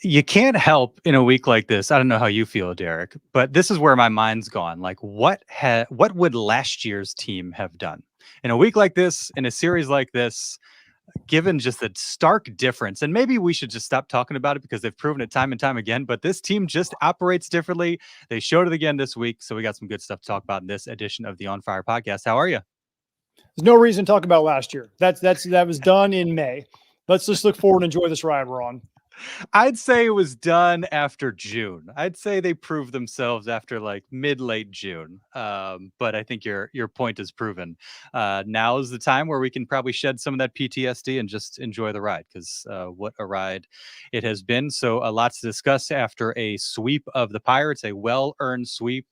You can't help in a week like this. I don't know how you feel, Derek, but this is where my mind's gone. Like, what would last year's team have done in a week like this, in a series like this, given just the stark difference? And maybe we should just stop talking about it because they've proven it time and time again. But this team just operates differently. They showed it again this week, so we got some good stuff to talk about in this edition of the On Fire podcast. How are you? There's no reason to talk about last year. That was done in May. Let's just look forward and enjoy this ride we're on. I'd say it was done after June. I'd say they proved themselves after like late June. But I think your point is proven. Now is the time where we can probably shed some of that PTSD and just enjoy the ride, because what a ride it has been. So a lot to discuss after a sweep of the Pirates, a well-earned sweep.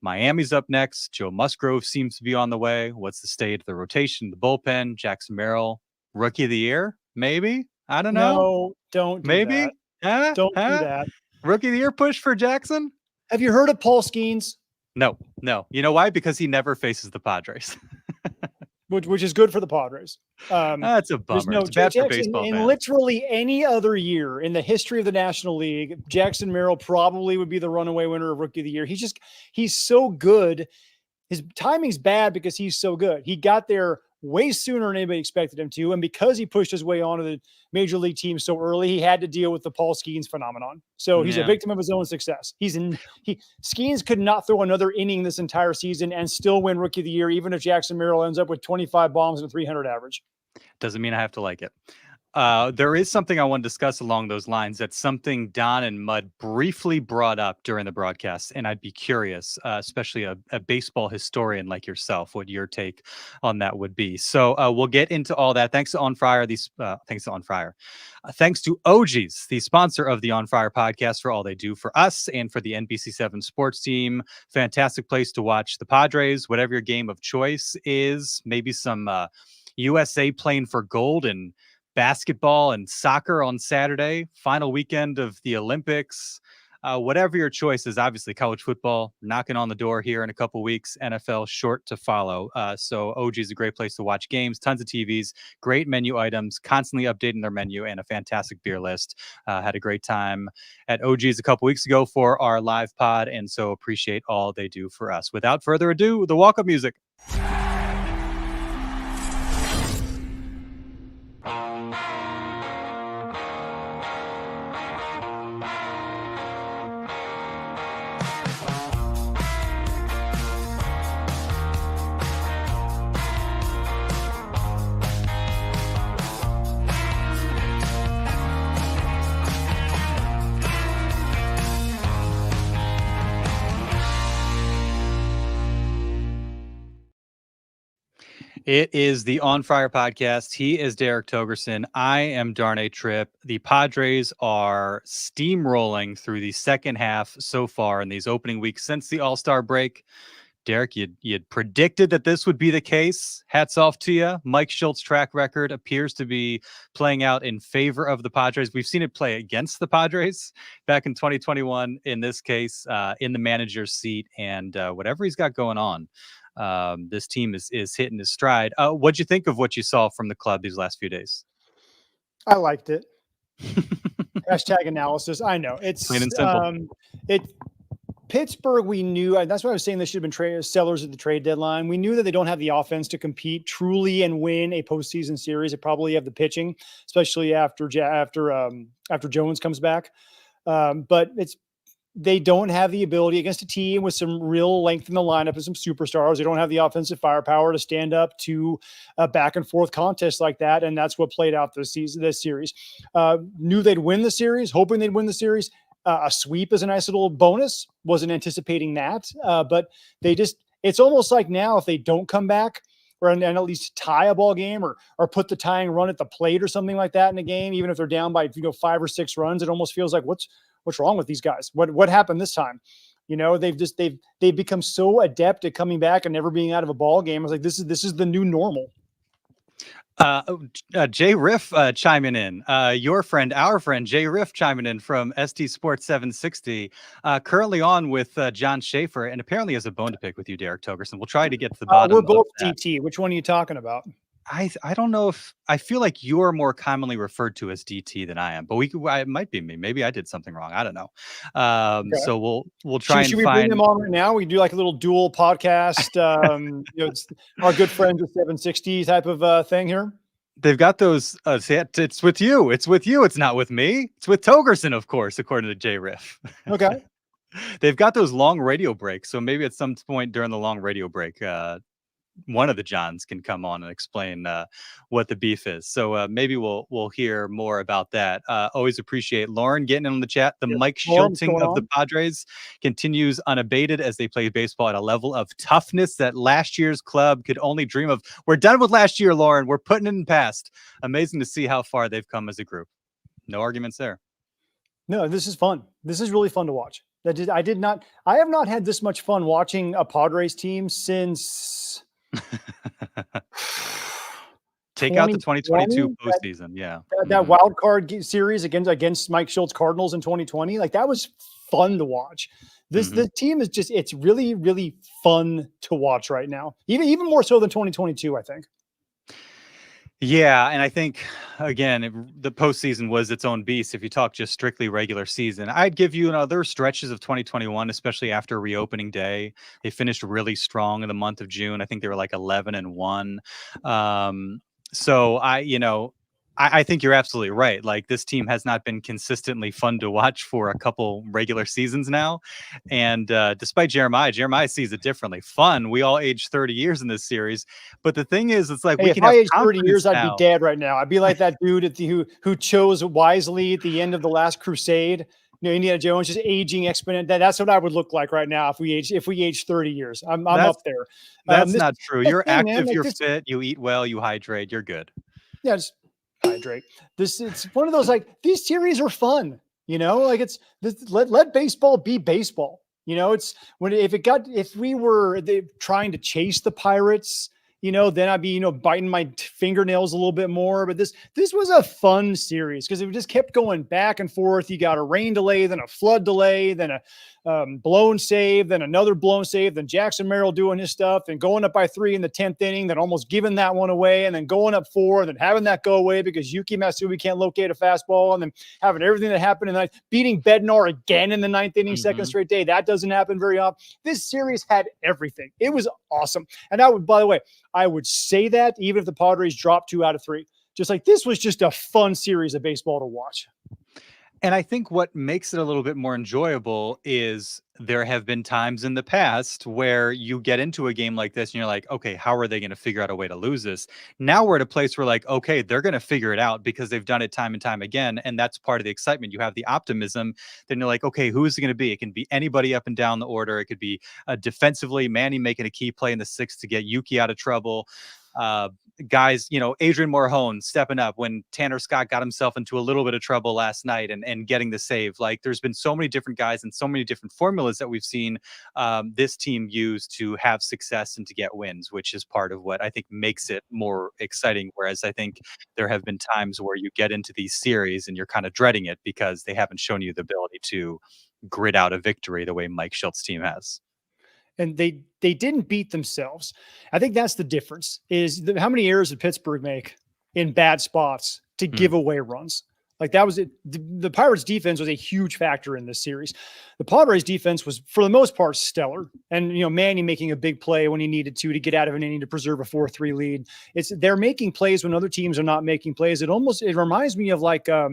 Miami's up next. Joe Musgrove seems to be on the way. What's the state of the rotation, the bullpen? Jackson Merrill, rookie of the year, maybe? I don't know. No, don't do Maybe? that. Don't do that. Rookie of the year push for Jackson? Have you heard of Paul Skeens? No. You know why? Because he never faces the Padres. which is good for the Padres. That's a bummer. No, it's bad Jackson, for baseball in fans. literally any other year in the history of the National League, Jackson Merrill probably would be the runaway winner of Rookie of the Year. He's so good. His timing's bad because he's so good. He got there way sooner than anybody expected him to. And because he pushed his way onto the major league team so early, he had to deal with the Paul Skeens phenomenon. So he's a victim of his own success. Skeens could not throw another inning this entire season and still win Rookie of the Year, even if Jackson Merrill ends up with 25 bombs and a 300 average. Doesn't mean I have to like it. There is something I want to discuss along those lines. That's something Don and Mud briefly brought up during the broadcast, and I'd be curious, especially a baseball historian like yourself, what your take on that would be. So we'll get into all that. Thanks to On Friar. Thanks to OGs, the sponsor of the On Fire podcast, for all they do for us and for the NBC7 sports team. Fantastic place to watch the Padres, whatever your game of choice is. Maybe some USA playing for gold and basketball and soccer on Saturday, final weekend of the Olympics, whatever your choice is. Obviously college football knocking on the door here in a couple weeks, NFL short to follow. So OG is a great place to watch games, tons of TVs, great menu items, constantly updating their menu, and a fantastic beer list. Had a great time at OG's a couple weeks ago for our live pod, and so appreciate all they do for us. Without further ado, the walk-up music. It is the On Fire podcast. He is Derek Togerson. I am Darnay Tripp. The Padres are steamrolling through the second half so far in these opening weeks since the All-Star break. Derek, you'd predicted that this would be the case. Hats off to you. Mike Shilt's track record appears to be playing out in favor of the Padres. We've seen it play against the Padres back in 2021, in this case, in the manager's seat, and whatever he's got going on. This team is hitting his stride. What'd you think of what you saw from the club these last few days? I liked it. Hashtag analysis. I know it's plain and simple. Pittsburgh, we knew, that's why I was saying they should have been sellers at the trade deadline. We knew that they don't have the offense to compete truly and win a postseason series. They probably have the pitching, especially after Jones comes back. But they don't have the ability against a team with some real length in the lineup and some superstars. They don't have the offensive firepower to stand up to a back and forth contest like that. And that's what played out this series. Knew they'd win the series, hoping they'd win the series. A sweep is a nice little bonus. Wasn't anticipating that. But it's almost like now if they don't come back or and at least tie a ball game or put the tying run at the plate or something like that in a game, even if they're down by 5 or 6 runs, it almost feels like what's wrong with these guys? What happened this time? They've become so adept at coming back and never being out of a ball game. I was like, this is the new normal. Jay Riff chiming in. Our friend Jay Riff chiming in from ST Sports 760. Currently on with John Schaefer, and apparently has a bone to pick with you, Derek Togerson. We'll try to get to the bottom. We're both DT. Which one are you talking about? I don't know if I feel like you're more commonly referred to as DT than I am, but it might be me. Maybe I did something wrong. I don't know. Okay. So we'll try and Should we bring them find. on right now? We do like a little dual podcast. It's our good friends at 760 type of thing here. They've got those. It's with you. It's with you. It's not with me. It's with Togerson, of course, according to J Riff. Okay. They've got those long radio breaks. So maybe at some point during the long radio break, one of the Johns can come on and explain what the beef is. So maybe we'll hear more about that. Always appreciate Lauren getting in the chat. The Mike Shilting of the Padres continues unabated as they play baseball at a level of toughness that last year's club could only dream of. We're done with last year, Lauren. We're putting it in the past. Amazing to see how far they've come as a group. No arguments there. No, this is fun. This is really fun to watch. I have not had this much fun watching a Padres team since take out the 2022 postseason. That wild card series against Mike Shildt's Cardinals in 2020. Like, that was fun to watch. This team is it's really, really fun to watch right now. Even more so than 2022, I think. Yeah, and I think, again, the postseason was its own beast. If you talk just strictly regular season, I'd give you other stretches of 2021, especially after reopening day. They finished really strong in the month of June. I think they were like 11-1. So I think you're absolutely right. Like, this team has not been consistently fun to watch for a couple regular seasons now. And despite Jeremiah sees it differently. Fun. We all aged 30 years in this series. But the thing is, it's like, if I aged 30 years, I'd be dead right now. I'd be like that dude who chose wisely at the end of the Last Crusade. Indiana Jones just aging exponent. That's what I would look like right now if we age 30 years. I'm up there. That's not true. You're active, you're fit, you eat well, you hydrate, you're good. Yeah, just hydrate. It's one of those, like, these series are fun. Let baseball be baseball. It's if we were trying to chase the Pirates, then I'd be, biting my fingernails a little bit more. But this was a fun series because it just kept going back and forth. You got a rain delay, then a flood delay, then a blown save, then another blown save, then Jackson Merrill doing his stuff and going up by 3 in the 10th inning, then almost giving that one away, and then going up 4, and then having that go away because Yuki Matsui can't locate a fastball, and then having everything that happened and then beating Bednar again in the 9th inning, second straight day. That doesn't happen very often. This series had everything. It was awesome. And I would say that even if the Padres dropped 2 out of 3, just like, this was just a fun series of baseball to watch. And I think what makes it a little bit more enjoyable is there have been times in the past where you get into a game like this and you're like, okay, how are they going to figure out a way to lose this? Now we're at a place where, like, okay, they're going to figure it out because they've done it time and time again. And that's part of the excitement. You have the optimism. Then you're like, okay, who is it going to be? It can be anybody up and down the order. It could be defensively, Manny making a key play in the 6th to get Yuki out of trouble. Guys, Adrian Morjon stepping up when Tanner Scott got himself into a little bit of trouble last night and getting the save. Like, there's been so many different guys and so many different formulas that we've seen this team use to have success and to get wins, which is part of what I think makes it more exciting. Whereas I think there have been times where you get into these series and you're kind of dreading it because they haven't shown you the ability to grit out a victory the way Mike Shilt's team has. And they didn't beat themselves. I think that's the difference, is how many errors did Pittsburgh make in bad spots to give away runs? Like, that was it. The Pirates defense was a huge factor in this series. The Padres defense was, for the most part, stellar. And, Manny making a big play when he needed to get out of an inning to preserve a 4-3 lead. They're making plays when other teams are not making plays. It reminds me of like a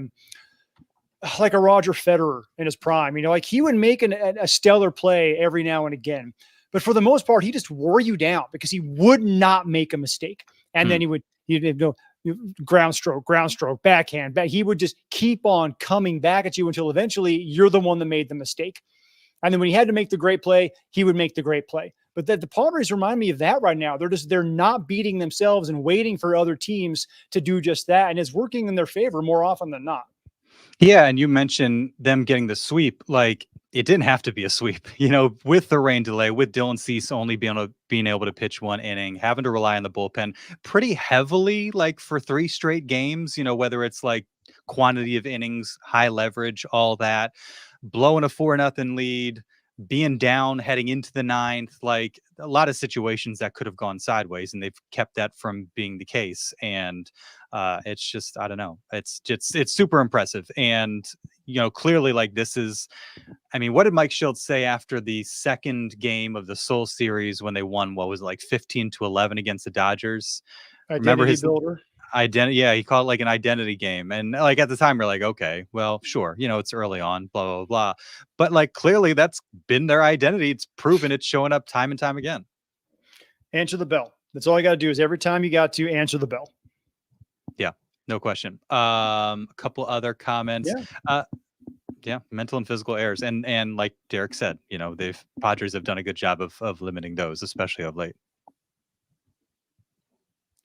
Roger Federer in his prime. Like, he would make a stellar play every now and again. But for the most part, he just wore you down because he would not make a mistake. And then you'd go ground stroke, backhand. He would just keep on coming back at you until eventually you're the one that made the mistake. And then when he had to make the great play, he would make the great play. But the Padres remind me of that right now. They're not beating themselves and waiting for other teams to do just that. And it's working in their favor more often than not. Yeah, and you mentioned them getting the sweep. Like, it didn't have to be a sweep, with the rain delay, with Dylan Cease only being able to pitch 1 inning, having to rely on the bullpen pretty heavily, like, for 3 straight games, whether it's like quantity of innings, high leverage, all that, blowing a 4-0 lead, being down heading into the ninth, like a lot of situations that could have gone sideways, and they've kept that from being the case. And it's just, I don't know, it's super impressive. And clearly, like, this is, I mean, what did Mike Shildt say after the second game of the Soul Series when they won, what was it, like 15-11 against the Dodgers? Remember Identity his builder. identity? Yeah, he called it like an identity game. And like at the time, we're like, okay, well, sure, it's early on, blah, blah, blah. But like clearly that's been their identity. It's proven, it's showing up time and time again. Answer the bell. That's all you got to do, is every time you got to answer the bell. Yeah, no question. A couple other comments. Yeah, mental and physical errors. And like Derek said, Padres have done a good job of limiting those, especially of late.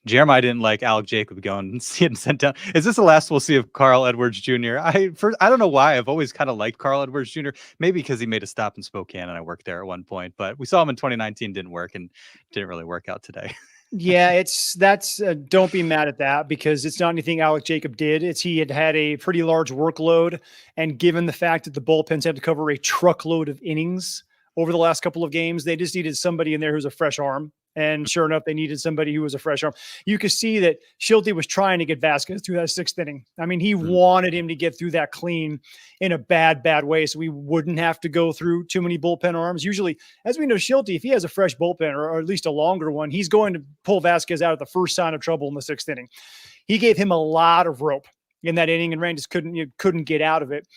Jeremiah didn't like Alec Jacob going and getting sent down. Is this the last we'll see of Carl Edwards Jr.? I don't know why. I've always kind of liked Carl Edwards Jr. Maybe because he made a stop in Spokane and I worked there at one point. But we saw him in 2019, didn't work, and didn't really work out today. Yeah, that's don't be mad at that, because it's not anything Alec Jacob did. It's he had a pretty large workload, and given the fact that the bullpens had to cover a truckload of innings over the last couple of games, they just needed somebody in there who's a fresh arm. And sure enough, they needed somebody who was a fresh arm. You could see that Shildt was trying to get Vasquez through that sixth inning. I mean, he wanted him to get through that clean in a bad way, so we wouldn't have to go through too many bullpen arms. Usually, as we know, Shildt, if he has a fresh bullpen or at least a longer one, he's going to pull Vasquez out at the first sign of trouble in the sixth inning. He gave him a lot of rope in that inning, and Rand just couldn't get out of it.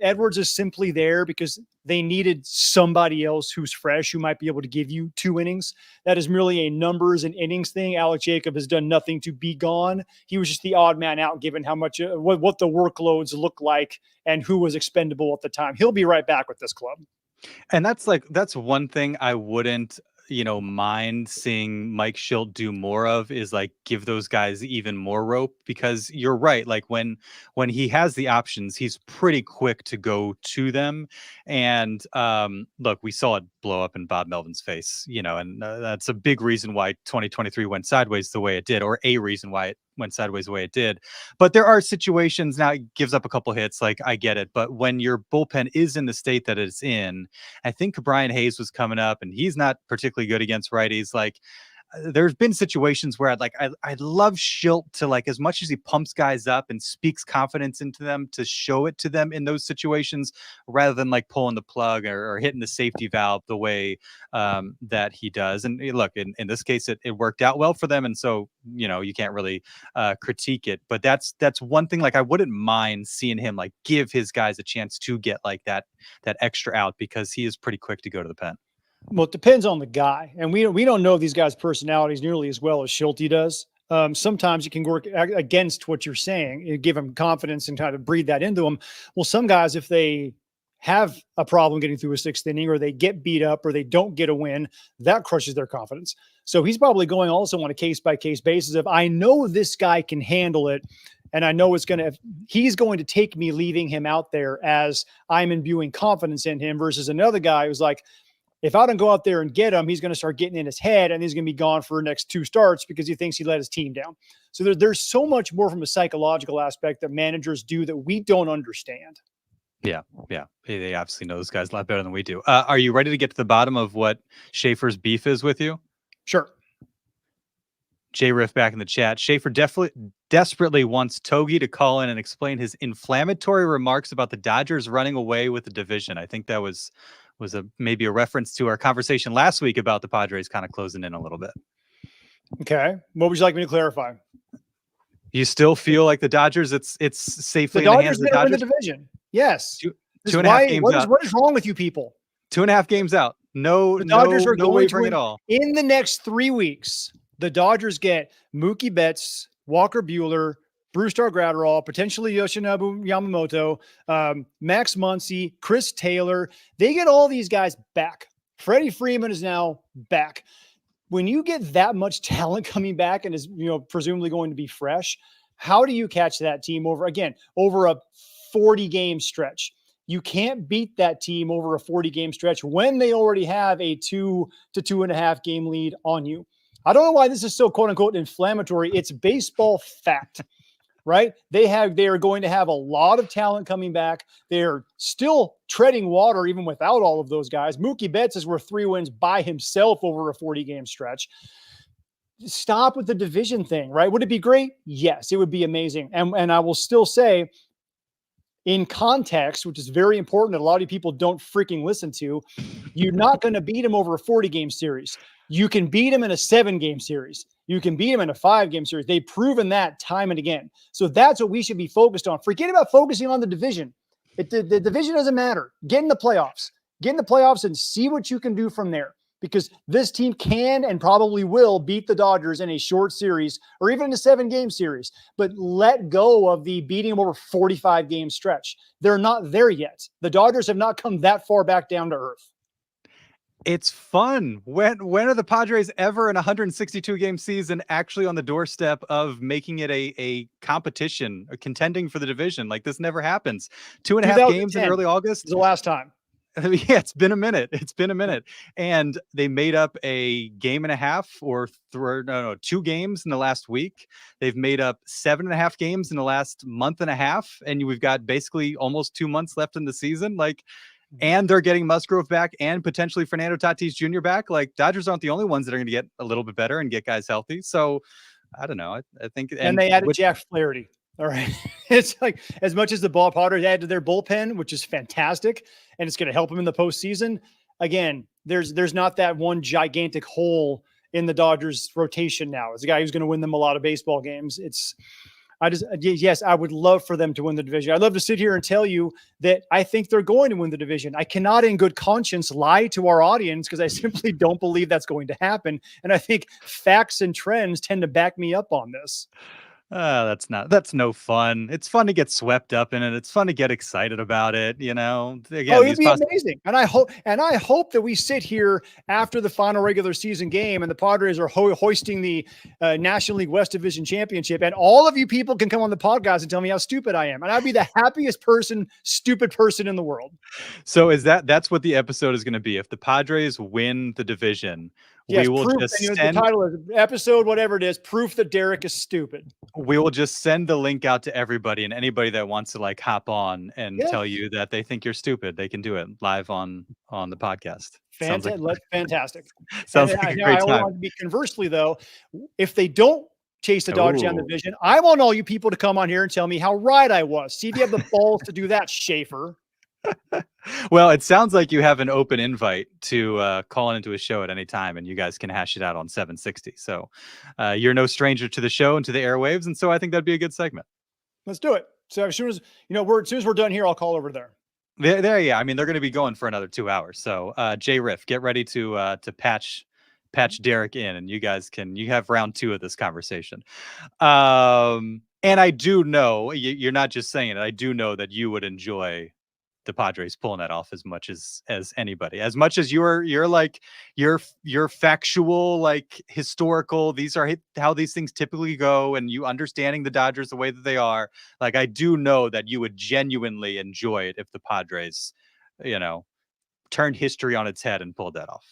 Edwards is simply there because they needed somebody else who's fresh, who might be able to give you 2 innings. That is merely a numbers and innings thing. Alec Jacob has done nothing to be gone. He was just the odd man out, given how much what the workloads look like and who was expendable at the time. He'll be right back with this club. And that's one thing I wouldn't mind seeing Mike Shildt do more of, is like give those guys even more rope, because you're right. Like when he has the options, he's pretty quick to go to them. And look, we saw it blow up in Bob Melvin's face, and that's a big reason why 2023 went sideways the way it did, or a reason why it went sideways the way it did. But there are situations, now it gives up a couple hits, like I get it, but when your bullpen is in the state that it's in, I think Brian Hayes was coming up and he's not particularly good against righties. Like there's been situations where I'd love Shildt to, like, as much as he pumps guys up and speaks confidence into them, to show it to them in those situations, rather than like pulling the plug or hitting the safety valve the way that he does. And look, in this case, it worked out well for them. And so, you can't really critique it, but that's one thing. Like I wouldn't mind seeing him like give his guys a chance to get like that extra out, because he is pretty quick to go to the pen. Well, it depends on the guy, and we don't know these guys' personalities nearly as well as Shildt does. Sometimes you can work against what you're saying, you give them confidence and try to breathe that into them. Well, some guys, if they have a problem getting through a sixth inning, or they get beat up, or they don't get a win, that crushes their confidence. So he's probably going also on a case-by-case basis of, I know this guy can handle it, and I know he's going to take me leaving him out there as I'm imbuing confidence in him, versus another guy who's like, if I don't go out there and get him, he's going to start getting in his head and he's going to be gone for the next 2 starts because he thinks he let his team down. So there's so much more from a psychological aspect that managers do that we don't understand. Yeah. They obviously know those guys a lot better than we do. Are you ready to get to the bottom of what Schaefer's beef is with you? Sure. Jay Riff back in the chat. Schaefer desperately wants Togi to call in and explain his inflammatory remarks about the Dodgers running away with the division. I think that was maybe a reference to our conversation last week about the Padres kind of closing in a little bit. Okay. What would you like me to clarify? You still feel like the Dodgers, it's safely in the hands of the Dodgers? Win the division. Yes. Two and a half games out. What is wrong with you people? 2.5 games out. No, the Dodgers are no wavering at all. In the next 3 weeks, the Dodgers get Mookie Betts, Walker Buehler, Brusdar Graterol, potentially Yoshinobu Yamamoto, Max Muncy, Chris Taylor. They get all these guys back. Freddie Freeman is now back. When you get that much talent coming back and is, presumably going to be fresh, how do you catch that team over a 40-game stretch? You can't beat that team over a 40-game stretch when they already have a 2 to 2.5 game lead on you. I don't know why this is so quote unquote inflammatory. It's baseball fact. right? They are going to have a lot of talent coming back. They're still treading water even without all of those guys. Mookie Betts is worth 3 wins by himself over a 40-game stretch. Stop with the division thing, right? Would it be great? Yes, it would be amazing. And I will still say, in context, which is very important that a lot of people don't freaking listen to, you're not going to beat him over a 40-game series. You can beat him in a 7-game series. You can beat him in a 5-game series. They've proven that time and again. So that's what we should be focused on. Forget about focusing on the division. The division doesn't matter. Get in the playoffs. Get in the playoffs and see what you can do from there. Because this team can and probably will beat the Dodgers in a short series or even in a 7-game series, but let go of the beating them over 45-game stretch. They're not there yet. The Dodgers have not come that far back down to earth. It's fun. When are the Padres ever in a 162-game season actually on the doorstep of making it a competition, or contending for the division? Like, this never happens. 2.5 games in early August is the last time. Yeah, it's been a minute. And they made up a game and a half or 2 games in the last week. They've made up 7.5 games in the last month and a half. And we've got basically almost 2 months left in the season. Like, and they're getting Musgrove back and potentially Fernando Tatis Jr. back. Like, Dodgers aren't the only ones that are going to get a little bit better and get guys healthy. So I don't know. I think, and they added Jack Flaherty. All right. It's like, as much as the Padres added to their bullpen, which is fantastic, and it's going to help them in the postseason. Again, there's not that one gigantic hole in the Dodgers rotation now. It's a guy who's going to win them a lot of baseball games. Yes, I would love for them to win the division. I'd love to sit here and tell you that I think they're going to win the division. I cannot in good conscience lie to our audience because I simply don't believe that's going to happen. And I think facts and trends tend to back me up on this. That's no fun. It's fun to get swept up in it. It's fun to get excited about it. Again, it'd be amazing. And I hope that we sit here after the final regular season game and the Padres are hoisting the National League West Division Championship. And all of you people can come on the podcast and tell me how stupid I am. And I'd be the happiest stupid person in the world. So that's what the episode is going to be. If the Padres win the division, yes, we will just send the title is episode, whatever it is, proof that Derek is stupid. We will just send the link out to everybody, and anybody that wants to hop on and tell you that they think you're stupid, they can do it live on the podcast. Fantastic. Sounds like a great time. I want to be conversely though, if they don't chase the Dodgers down the division, I want all you people to come on here and tell me how right I was. See if you have the balls to do that, Schaefer. Well, it sounds like you have an open invite to call into a show at any time, and you guys can hash it out on 760. So you're no stranger to the show and to the airwaves, and so I think that'd be a good segment. Let's do it. So as soon as we're done here, I'll call over there. Yeah. I mean, they're going to be going for another 2 hours. So J Riff, get ready to patch Derek in, and you have round 2 of this conversation. And I do know you're not just saying it. I do know that you would enjoy the Padres pulling that off as much as anybody, as much as you're like your factual, like historical, these are how these things typically go, and you understanding the Dodgers the way that they are. Like, I do know that you would genuinely enjoy it if the Padres, turned history on its head and pulled that off.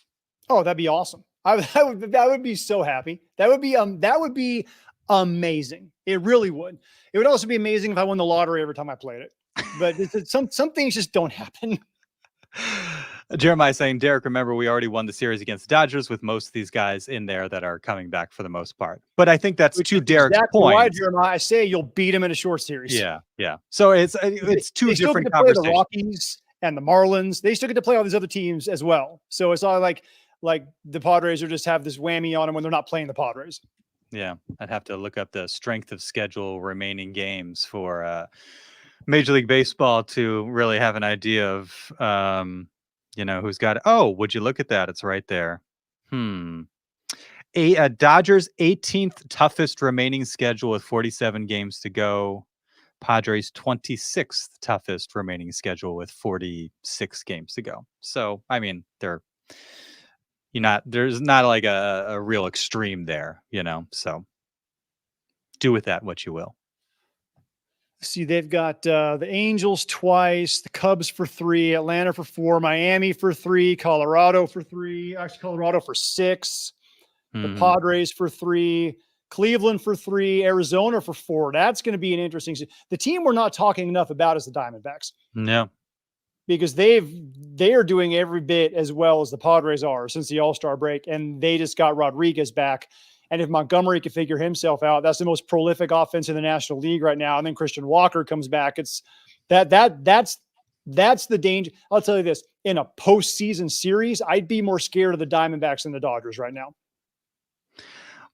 Oh, that'd be awesome. I would be so happy. That would be amazing. It really would. It would also be amazing if I won the lottery every time I played it. But some things just don't happen. Jeremiah saying, Derek, remember, we already won the series against the Dodgers with most of these guys in there that are coming back for the most part. But I think that's to Derek's point. Why, Jeremiah, I say you'll beat him in a short series. Yeah. So it's two different conversations. The Rockies and the Marlins, they still get to play all these other teams as well. So it's all like the Padres are just have this whammy on them when they're not playing the Padres. Yeah, I'd have to look up the strength of schedule remaining games for Major League Baseball to really have an idea of, who's got it. Oh, would you look at that? It's right there. Dodgers 18th toughest remaining schedule with 47 games to go. Padres 26th toughest remaining schedule with 46 games to go. So, I mean, there's not like a real extreme there, so do with that what you will. See, they've got the Angels twice, the Cubs for 3, Atlanta for 4, Miami for 3, Colorado for 3, actually Colorado for 6, the Padres for 3, Cleveland for 3, Arizona for 4. That's going to be an interesting. The team we're not talking enough about is the Diamondbacks. No. Because they are doing every bit as well as the Padres are since the All-Star break, and they just got Rodriguez back. And if Montgomery can figure himself out, that's the most prolific offense in the National League right now. And then Christian Walker comes back. It's that's the danger. I'll tell you this: in a postseason series, I'd be more scared of the Diamondbacks than the Dodgers right now.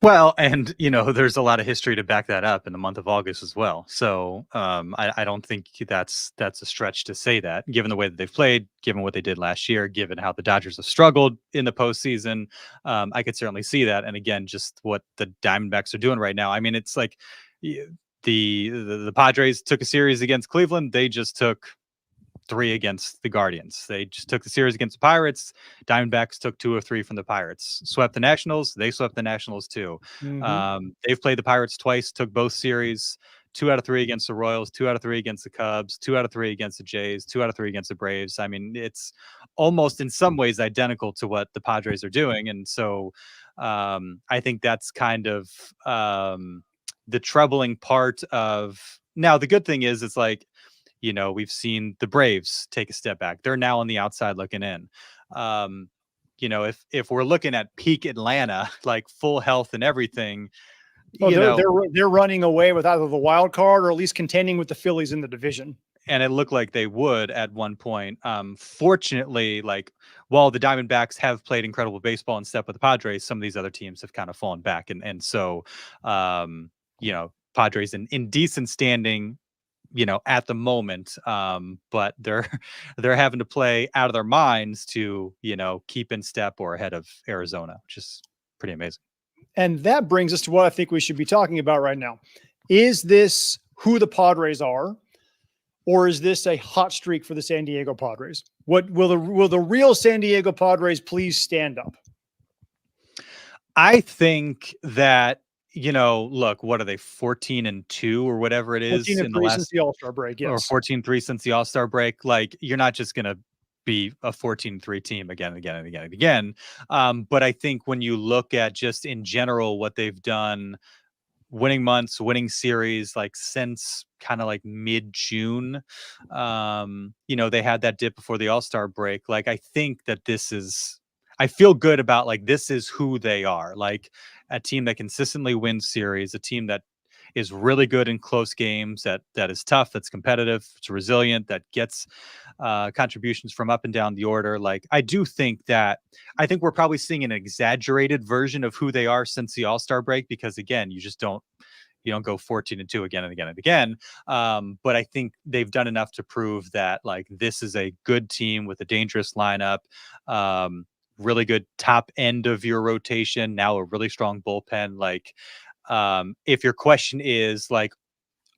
Well, and there's a lot of history to back that up in the month of August as well. So I don't think that's a stretch to say that, given the way that they've played, given what they did last year, given how the Dodgers have struggled in the postseason. I could certainly see that. And again, just what the Diamondbacks are doing right now. I mean, it's like the Padres took a series against Cleveland. They just took 3 against the Guardians. They just took the series against the Pirates. Diamondbacks took 2 or 3 from the Pirates. Swept the Nationals. They swept the Nationals too. They've played the Pirates twice, took both series. 2 out of 3 against the Royals, 2 out of 3 against the Cubs, 2 out of 3 against the Jays, 2 out of 3 against the Braves. I mean, it's almost in some ways identical to what the Padres are doing. And so I think that's kind of the troubling part of now. The good thing is it's like, we've seen the Braves take a step back. They're now on the outside looking in. If we're looking at peak Atlanta, like full health and everything, they're running away with either the wild card or at least contending with the Phillies in the division. And it looked like they would at one point. Fortunately, like while the Diamondbacks have played incredible baseball and step with the Padres, some of these other teams have kind of fallen back. And so, Padres in decent standing, at the moment, but they're having to play out of their minds to, keep in step or ahead of Arizona, which is pretty amazing. And that brings us to what I think we should be talking about right now. Is this who the Padres are, or is this a hot streak for the San Diego Padres? What will the real San Diego Padres please stand up? I think that, look, what are they, 14-2 or whatever it is in the last since the All-Star break, yes. Or 14-3 since the All-Star break. Like, you're not just going to be a 14-3 team again and again and again and again. But I think when you look at just in general what they've done, winning months, winning series, like since kind of like mid-June, they had that dip before the All-Star break. Like, I think that I feel good about like, this is who they are. Like a team that consistently wins series, a team that is really good in close games, that is tough, that's competitive, it's resilient, that gets contributions from up and down the order. Like, I think we're probably seeing an exaggerated version of who they are since the All-Star break, because again, you don't go 14-2 again and again and again. But I think they've done enough to prove that like, this is a good team with a dangerous lineup. Really good top end of your rotation, now a really strong bullpen. Like, if your question is like,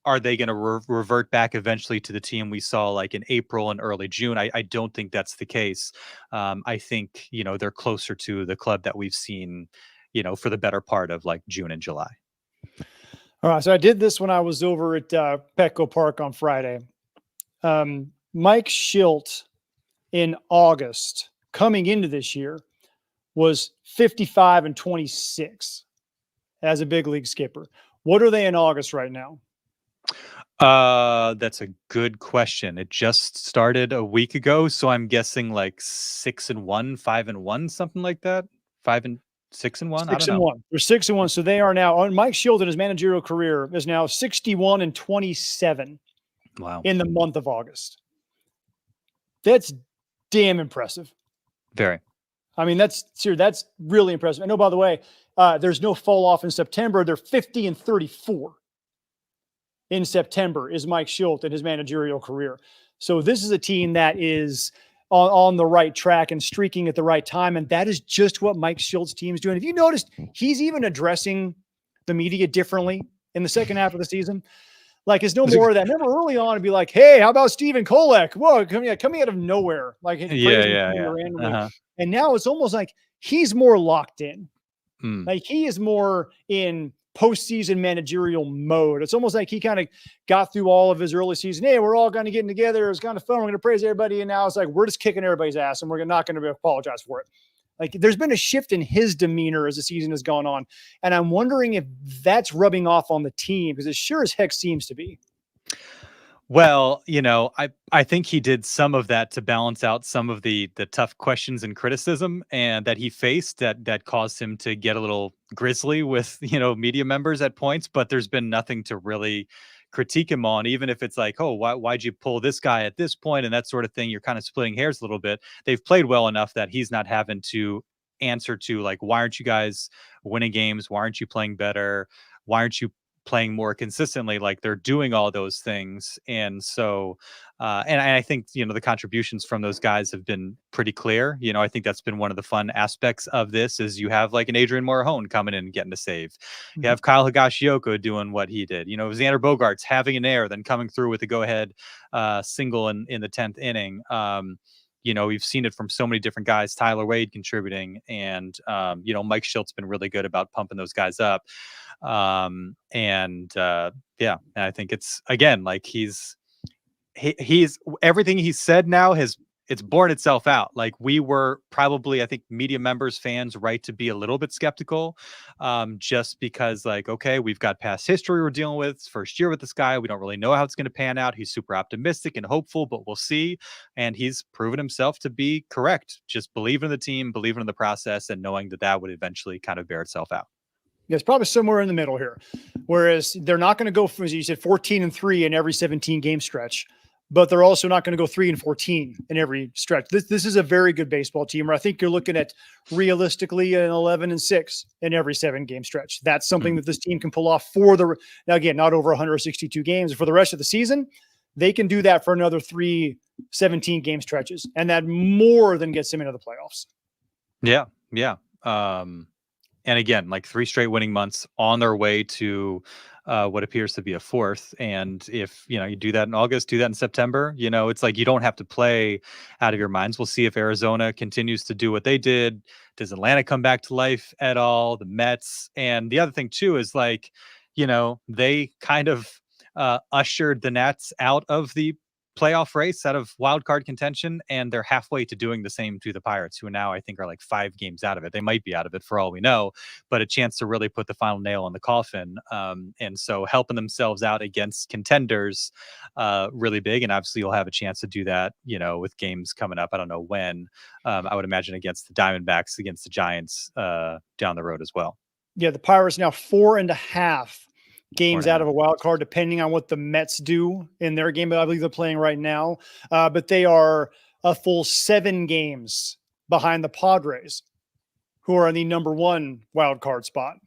are they going to revert back eventually to the team we saw like in April and early June? I don't think that's the case. I think, they're closer to the club that we've seen, for the better part of like June and July. All right. So I did this when I was over at Petco Park on Friday. Mike Shildt in August coming into this year was 55-26 as a big league skipper. What are they in August right now? That's a good question. It just started a week ago, so I'm guessing like 6-1, 5-1, something like that. 5-6-1. 6-1. They're 6-1. So they are now on Mike Shildt in his managerial career is now 61-27. Wow. In the month of August. That's damn impressive. Very. I mean, that's really impressive. I know, by the way, there's no fall off in September. They're 50-34 in September is Mike Shildt in his managerial career. So this is a team that is on the right track and streaking at the right time. And that is just what Mike Shildt's team is doing. Have you noticed he's even addressing the media differently in the second half of the season? Like, it's no more of that. Remember early on, it'd be like, hey, how about Stephen Kolek? Whoa, coming out of nowhere. Like, randomly. Uh-huh. And now it's almost like he's more locked in. Like he is more in postseason managerial mode. It's almost like he kind of got through all of his early season. Hey, we're all going to get together. It's kind of fun. We're going to praise everybody. And now it's like, we're just kicking everybody's ass and we're not going to apologize for it. Like there's been a shift in his demeanor as the season has gone on. And I'm wondering if that's rubbing off on the team, because it sure as heck seems to be. Well, I think he did some of that to balance out some of the tough questions and criticism and that he faced that caused him to get a little grisly with, media members at points, but there's been nothing to really critique him on, even if it's like, oh, why'd you pull this guy at this point and that sort of thing. You're kind of splitting hairs a little bit. They've played well enough that he's not having to answer to like, why aren't you guys winning games? Why aren't you playing better? Why aren't you playing more consistently? Like they're doing all those things. And so and I think the contributions from those guys have been pretty clear. I think that's been one of the fun aspects of this is you have like an Adrian Morejon coming in and getting a save. You have Kyle Higashioka doing what he did. Xander Bogaerts having an error, then coming through with a go-ahead single in the 10th inning. We've seen it from so many different guys, Tyler Wade contributing, and Mike Shilt's been really good about pumping those guys up. Yeah, I think it's again like he's everything he's said now it's borne itself out. Like we were probably, I think, media members, fans, right to be a little bit skeptical, just because like, okay, we've got past history we're dealing with. It's first year with this guy. We don't really know how it's going to pan out. He's super optimistic and hopeful, but we'll see. And he's proven himself to be correct. Just believe in the team, believe in the process, and knowing that would eventually kind of bear itself out. Yeah, it's probably somewhere in the middle here. Whereas they're not going to go, as you said, 14-3 in every 17 game stretch, but they're also not going to go 3-14 in every stretch. This is a very good baseball team, or I think you're looking at realistically an 11-6 in every 7 game stretch. That's something that this team can pull off now again, not over 162 games. For the rest of the season, they can do that for another 3 17 game stretches. And that more than gets them into the playoffs. Yeah. Yeah. And again, like 3 straight winning months on their way to what appears to be a 4th. And if, you do that in August, do that in September, it's like you don't have to play out of your minds. We'll see if Arizona continues to do what they did. Does Atlanta come back to life at all? The Mets. And the other thing, too, is like, they kind of ushered the Nats out of the playoff race, out of wild card contention, and they're halfway to doing the same to the Pirates, who now I think are like 5 games out of it. They might be out of it for all we know, but a chance to really put the final nail in the coffin. And so helping themselves out against contenders really big. And obviously you'll have a chance to do that, with games coming up. I don't know when. I would imagine against the Diamondbacks, against the Giants down the road as well. Yeah, the Pirates now 4.5 games out of a wild card, depending on what the Mets do in their game. I believe they're playing right now, but they are a full 7 games behind the Padres, who are in the number 1 wild card spot.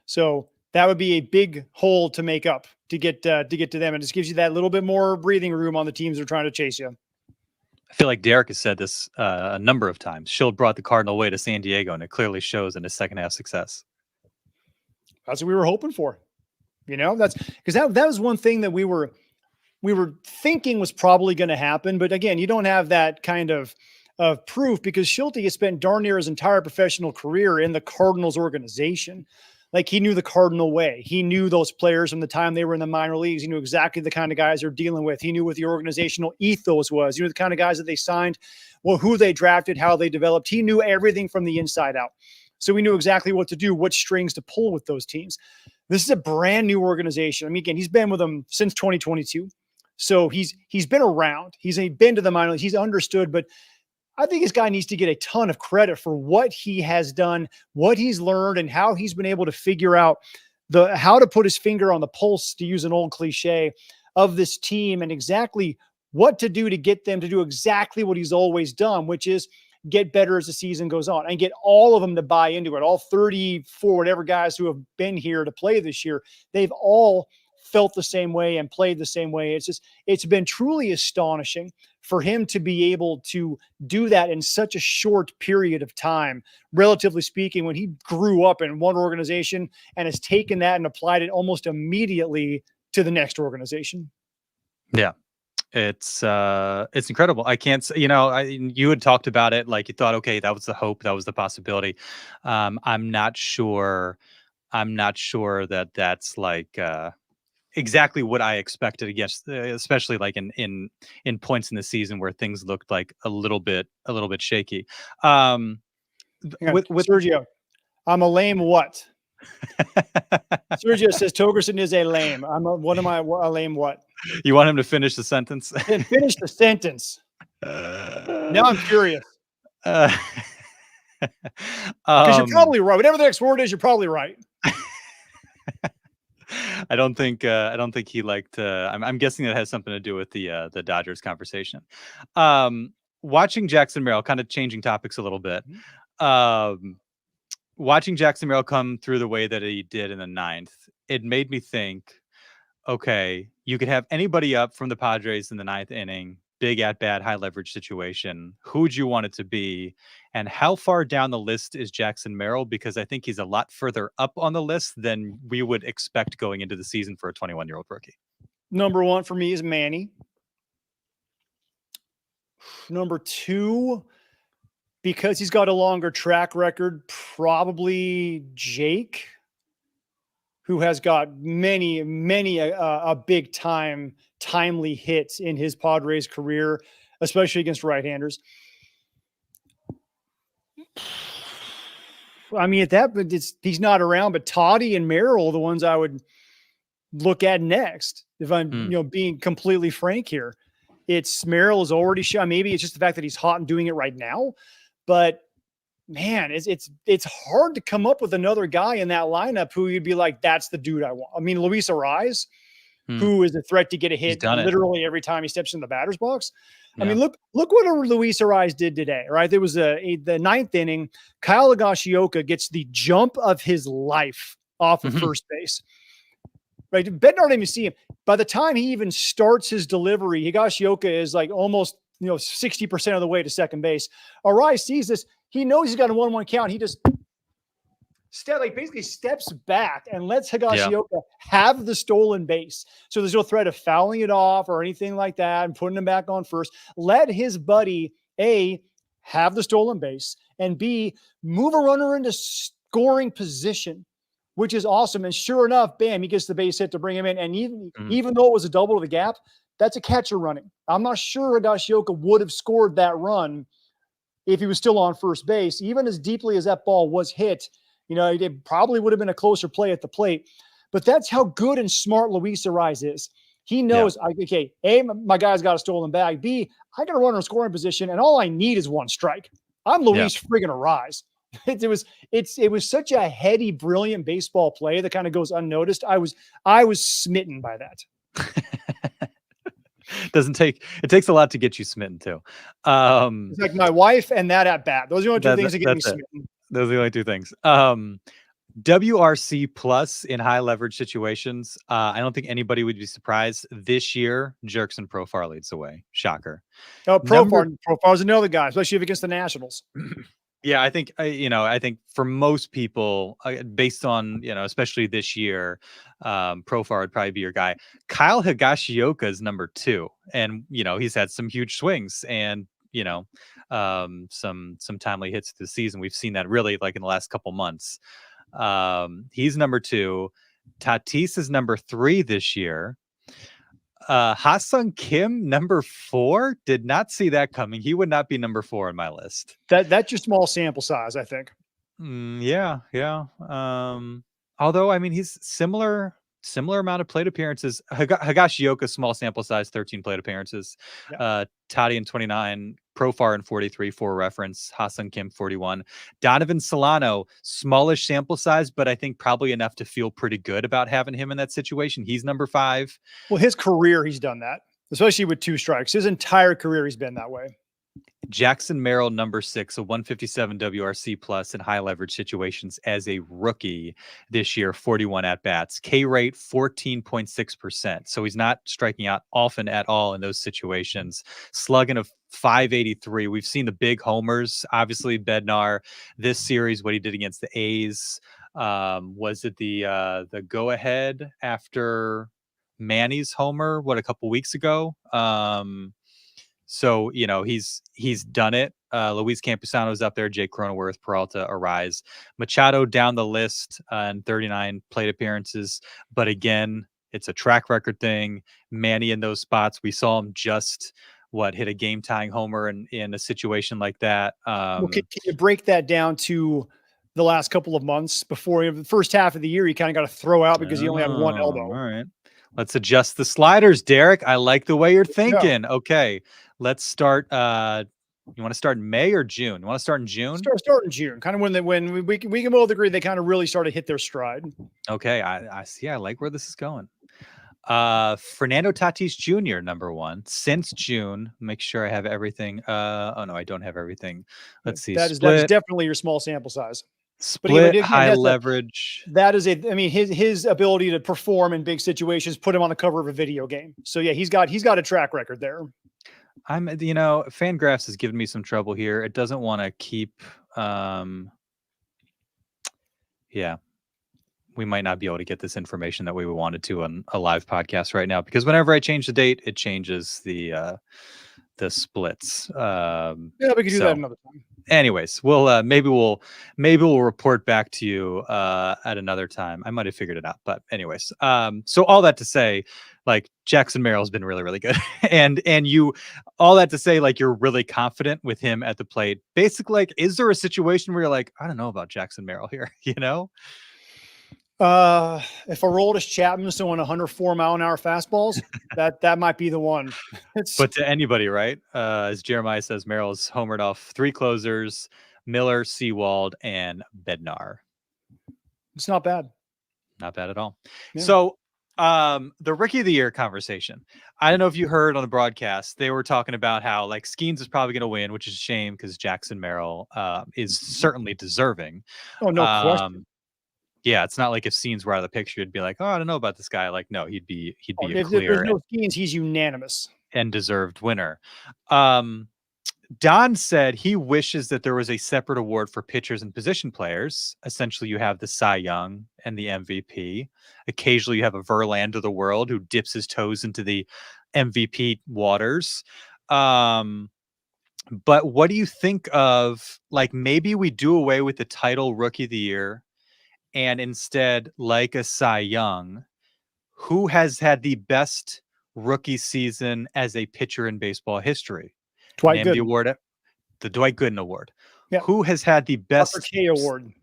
So that would be a big hole to make up to get to them. And it just gives you that little bit more breathing room on the teams that are trying to chase you. I feel like Derek has said this a number of times. Shildt brought the Cardinal way to San Diego, and it clearly shows in his second half success. That's what we were hoping for. That's because that was one thing that we were thinking was probably going to happen. But again, you don't have that kind of proof because Shildt has spent darn near his entire professional career in the Cardinals organization. Like he knew the Cardinal way. He knew those players from the time they were in the minor leagues. He knew exactly the kind of guys they're dealing with. He knew what the organizational ethos was. He knew the kind of guys that they signed, who they drafted, how they developed. He knew everything from the inside out. So we knew exactly what to do, what strings to pull with those teams. This is a brand new organization. I mean, again, he's been with them since 2022. So he's been around. He's been to the minor leagues. He's understood. But I think this guy needs to get a ton of credit for what he has done, what he's learned, and how he's been able to figure out how to put his finger on the pulse, to use an old cliche, of this team and exactly what to do to get them to do exactly what he's always done, which is get better as the season goes on and get all of them to buy into it. All 34, whatever guys who have been here to play this year, they've all felt the same way and played the same way. It's been truly astonishing for him to be able to do that in such a short period of time, relatively speaking, when he grew up in one organization and has taken that and applied it almost immediately to the next organization. Yeah. It's incredible. I can't say, you had talked about it. Like you thought, okay, that was the hope. That was the possibility. I'm not sure that that's like, exactly what I expected against, especially like in points in the season where things looked like a little bit shaky. Hang on. with Sergio, I'm a lame what? Sergio says Togerson is a lame. What am I? A lame what? You want him to finish the sentence? Then finish the sentence. Now I'm curious. Because you're probably right. Whatever the next word is, you're probably right. I don't think he liked. I'm guessing that has something to do with the Dodgers conversation. Watching Jackson Merrill, kind of changing topics a little bit. Watching Jackson Merrill come through the way that he did in the ninth, it made me think, okay, you could have anybody up from the Padres in the ninth inning, big at bat, high leverage situation. Who would you want it to be? And how far down the list is Jackson Merrill? Because I think he's a lot further up on the list than we would expect going into the season for a 21-year-old rookie. Number one for me is Manny. Number two, because he's got a longer track record, probably Jake, who has got many a big time timely hits in his Padres career, especially against right-handers. I mean, he's not around, but Toddy and Merrill are the ones I would look at next. If I'm, being completely frank here, it's Merrill is already shown. Maybe it's just the fact that he's hot and doing it right now, but man, it's hard to come up with another guy in that lineup who you'd be like, that's the dude I want. I mean, Luis Ariz, who is a threat to get a hit literally every time he steps in the batter's box. Yeah. I mean, look what Luis Ariz did today, right? There was the ninth inning. Kyle Higashioka gets the jump of his life off of first base. Right? Bednar didn't even see him. By the time he even starts his delivery, Higashioka is like almost 60% of the way to second base. Ariz sees this. He knows he's got a 1-1 count. He just basically steps back and lets Higashioka have the stolen base. So there's no threat of fouling it off or anything like that and putting him back on first. Let his buddy, A, have the stolen base, and B, move a runner into scoring position, which is awesome. And sure enough, bam, he gets the base hit to bring him in. And even though it was a double to the gap, that's a catcher running. I'm not sure Higashioka would have scored that run if he was still on first base. Even as deeply as that ball was hit, it probably would have been a closer play at the plate. But that's how good and smart Luis Ariz is. He knows, okay, A, my guy's got a stolen bag. B, I got to run in a scoring position, and all I need is one strike. I'm Luis friggin' Ariz. It was such a heady, brilliant baseball play that kind of goes unnoticed. I was smitten by that. It takes a lot to get you smitten too. It's like my wife and that at bat. Those are the only two things that get me smitten. Those are the only two things. WRC plus in high leverage situations. I don't think anybody would be surprised this year. Jerkson Profar leads the way. Shocker. Oh, Profar's another guy, especially against the Nationals. Yeah, I think for most people, based on especially this year, Profar would probably be your guy. Kyle Higashioka is number 2, and he's had some huge swings and some timely hits this season. We've seen that really like in the last couple months. He's number 2. Tatis is number 3 this year. Ha-Seong Kim, number 4. Did not see that coming. He would not be number 4 on my list. That's your small sample size, I think. Yeah. Although, I mean, he's similar amount of plate appearances. Higashioka, small sample size, 13 plate appearances. Toddy in 29, Profar in 43 for reference. Ha-Seong Kim 41. Donovan Solano, smallish sample size, but I think probably enough to feel pretty good about having him in that situation. He's number 5. Well, his career, he's done that, especially with 2 strikes. His entire career, he's been that way. Jackson Merrill, number 6, a 157 WRC plus in high leverage situations as a rookie this year, 41 at bats, K rate 14.6%. So he's not striking out often at all in those situations. Slugging of 583. We've seen the big homers. Obviously, Bednar this series, what he did against the A's. Was it the go ahead after Manny's homer? A couple weeks ago? So, he's done it. Luis Campusano's up there, Jake Cronenworth, Peralta, Ariz. Machado down the list and 39 plate appearances. But again, it's a track record thing. Manny in those spots. We saw him just hit a game tying homer in a situation like that. Well, can you break that down to the last couple of months before the first half of the year? You kind of got to throw out because he only had one elbow. All right. Let's adjust the sliders, Derek. I like the way you're thinking. Yeah. Okay. Let's start. You want to start in May or June? You want to start in June? Start in June, kind of when we can both agree they kind of really started to hit their stride. Okay. I see. I like where this is going. Fernando Tatis Jr. number 1 since June. Make sure I have everything. Oh no, I don't have everything. Let's see. That is definitely your small sample size. Split, again, high leverage. That is his ability to perform in big situations put him on the cover of a video game. So yeah, he's got a track record there. Fangraphs has given me some trouble here. It doesn't want to keep. Yeah. We might not be able to get this information that we wanted to on a live podcast right now, because whenever I change the date, it changes the splits. Yeah, we could do that another time. Anyways, maybe we'll report back to you at another time. I might have figured it out, but anyways, so all that to say, like, Jackson Merrill has been really, really good, and all that to say, like, you're really confident with him at the plate. Basically, like, is there a situation where you're like, I don't know about Jackson Merrill here, If a Aroldis Chapman's throwing 104-mile-an-hour fastballs, that might be the one. But to anybody, right? As Jeremiah says, Merrill's homered off 3 closers: Miller, Sewald, and Bednar. It's not bad. Not bad at all. Yeah. So, the Rookie of the Year conversation. I don't know if you heard on the broadcast, they were talking about how, like, Skeens is probably going to win, which is a shame because Jackson Merrill is certainly deserving. Oh, no question. Yeah, it's not like if Scenes were out of the picture, you'd be like, oh, I don't know about this guy. Like, no, he'd be a if clear there's no Scenes, he's unanimous and deserved winner. Don said he wishes that there was a separate award for pitchers and position players. Essentially, you have the Cy Young and the MVP. Occasionally, you have a Verlander of the world who dips his toes into the MVP waters. But what do you think of, like, maybe we do away with the title Rookie of the Year, and instead, like a Cy Young, who has had the best rookie season as a pitcher in baseball history? Dwight Gooden. The award, the Dwight Gooden Award. Yeah. Who has had the best Award?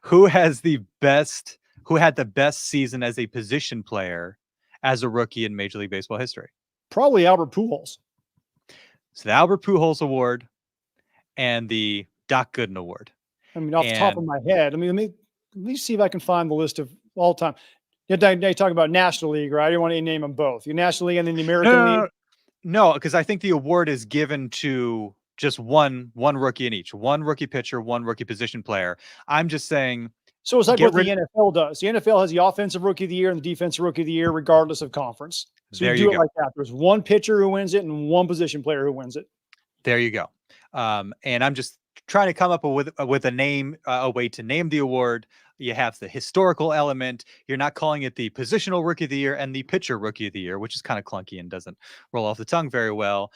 Who had the best season as a position player as a rookie in Major League Baseball history? Probably Albert Pujols. So the Albert Pujols Award and the Doc Gooden Award. I mean, off the top of my head, let me see if I can find the list of all time. You talk about National League, right? I didn't want to name them both. The National League and then the American League. No, because I think the award is given to just one rookie in each. One rookie pitcher, one rookie position player. I'm just saying. So it's like what the NFL does. The NFL has the offensive rookie of the year and the defensive rookie of the year, regardless of conference. So you do it like that. There's one pitcher who wins it and one position player who wins it. There you go. And I'm just trying to come up with a name, a way to name the award. You have the historical element. You're not calling it the positional rookie of the year and the pitcher rookie of the year, which is kind of clunky and doesn't roll off the tongue very well.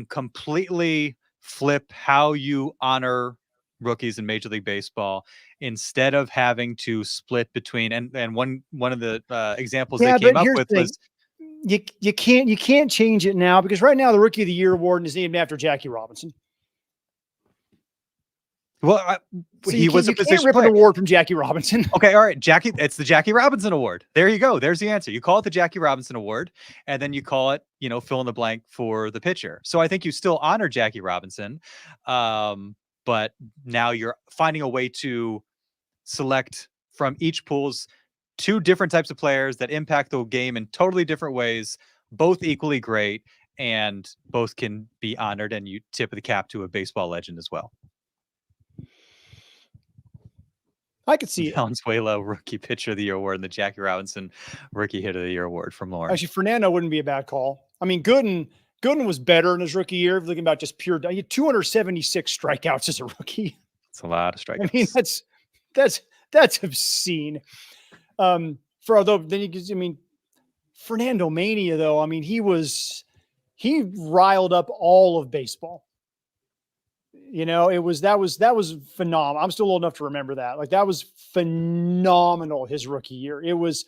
Completely flip how you honor rookies in Major League Baseball instead of having to split between. And one of the examples they came up with was you can't change it now, because right now the Rookie of the Year award is named after Jackie Robinson. Well, he was a position player. An award from Jackie Robinson. Okay, all right, Jackie. It's the Jackie Robinson Award. There you go. There's the answer. You call it the Jackie Robinson Award, and then you call it, fill in the blank for the pitcher. So I think you still honor Jackie Robinson, but now you're finding a way to select from each pool's 2 different types of players that impact the game in totally different ways, both equally great, and both can be honored. And you tip of the cap to a baseball legend as well. I could see Valenzuela Rookie Pitcher of the Year Award and the Jackie Robinson Rookie Hitter of the Year Award from Lauren. Actually, Fernando wouldn't be a bad call. I mean, Gooden was better in his rookie year. Looking about just pure, he had 276 strikeouts as a rookie. It's a lot of strikeouts. I mean, that's obscene. Fernando Mania though. I mean, he riled up all of baseball. That was phenomenal. I'm still old enough to remember that. Like, that was phenomenal his rookie year. It was